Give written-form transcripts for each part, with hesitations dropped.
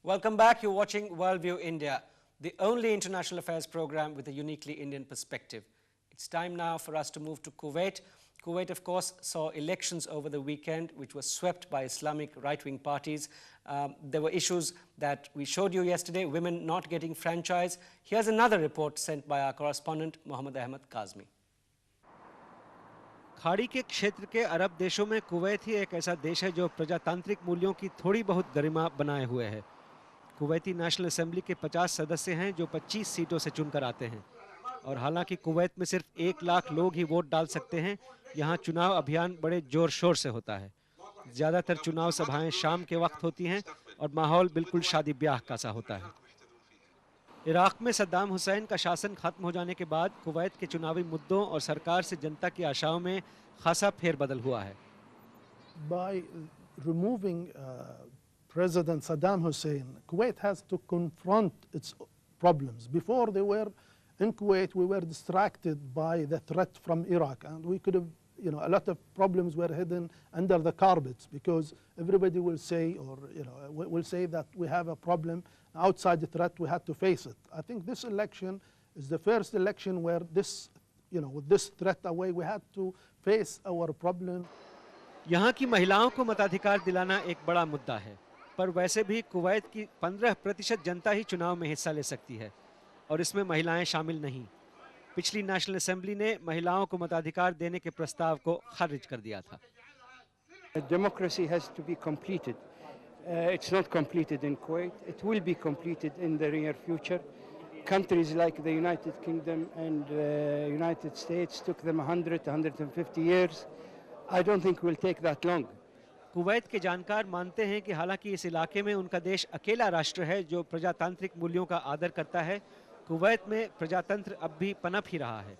Welcome back. You're watching Worldview India, the only international affairs program with a uniquely Indian perspective. It's time now for us to move to Kuwait. Kuwait, of course, saw elections over the weekend, which were swept by Islamic right-wing parties. There were issues that we showed you yesterday, women not getting franchise. Here's another report sent by our correspondent, Mohammed Ahmed Kazmi. खाड़ी के क्षेत्र के अरब देशों में Kuwait ही एक ऐसा देश है जो प्रजातांत्रिक मूल्यों की थोड़ी बहुत गरिमा बनाए हुए है। कुवैती नेशनल असेंबली के 50 सदस्य हैं जो 25 सीटों से चुनकर आते हैं और हालांकि कुवैत में सिर्फ 1 लाख लोग ही वोट डाल सकते हैं, यहाँ चुनाव अभियान बड़े जोर शोर से होता है। ज़्यादातर चुनाव सभाएं शाम के वक्त होती हैं और माहौल बिल्कुल शादी ब्याह का सा होता है। इराक में सद्दाम हुसैन का शासन खत्म हो जाने के बाद कुवैत के चुनावी मुद्दों और सरकार से जनता की आशाओं में खासा फेरबदल हुआ है। By removing President Saddam Hussein, Kuwait has to confront its problems. Before they were in Kuwait, we were distracted by the threat from Iraq, and we could have, a lot of problems were hidden under the carpets because everybody will say, will say that we have a problem outside the threat, we had to face it. I think this election is the first election where this, with this threat away, we had to face our problem. यहाँ की महिलाओं को मताधिकार दिलाना एक बड़ा मुद्दा है, पर वैसे भी कुवैत की 15% जनता ही चुनाव में हिस्सा ले सकती है और इसमें महिलाएं शामिल नहीं। पिछली नेशनल असेंबली ने महिलाओं को मताधिकार देने के प्रस्ताव को खारिज कर दिया था। Democracy has to be completed. It's not completed in Kuwait. It will be completed in the near future. Countries like the United Kingdom and United States took them 100 150 years. I don't think it will take that long. Kuwait के जानकार मानते हैं कि हालांकि इस इलाके में उनका देश अकेला राष्ट्र है जो प्रजातांत्रिक मूल्यों का आदर करता है, कुवैत में प्रजातंत्र अब भी पनप ही रहा है।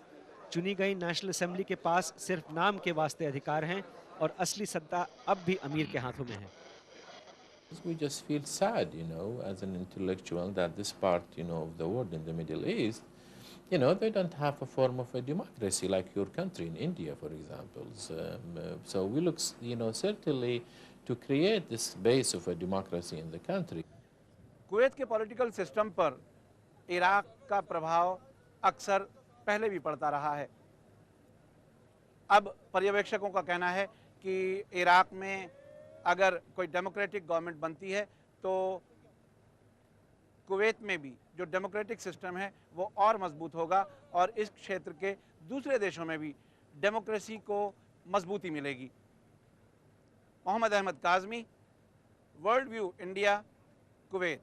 चुनी गई नेशनल असेंबली के पास सिर्फ नाम के वास्ते अधिकार हैं और असली सत्ता अब भी अमीर के हाथों में है। We just feel sad, as an intellectual, that this part, of the world in the Middle East, they don't have a form of a democracy like your country in India, for example. So we look, certainly to create this base of a democracy in the country. Kuwait के political system पर Iraq का प्रभाव अक्सर पहले भी पड़ता रहा है। अब पर्यवेक्षकों का कहना है कि इराक में अगर कोई डेमोक्रेटिक गवर्नमेंट बनती है तो कुवैत में भी जो डेमोक्रेटिक सिस्टम है वो और मजबूत होगा और इस क्षेत्र के दूसरे देशों में भी डेमोक्रेसी को मजबूती मिलेगी। Mohammad Ahmad Kazmi, world view India, Kuwait.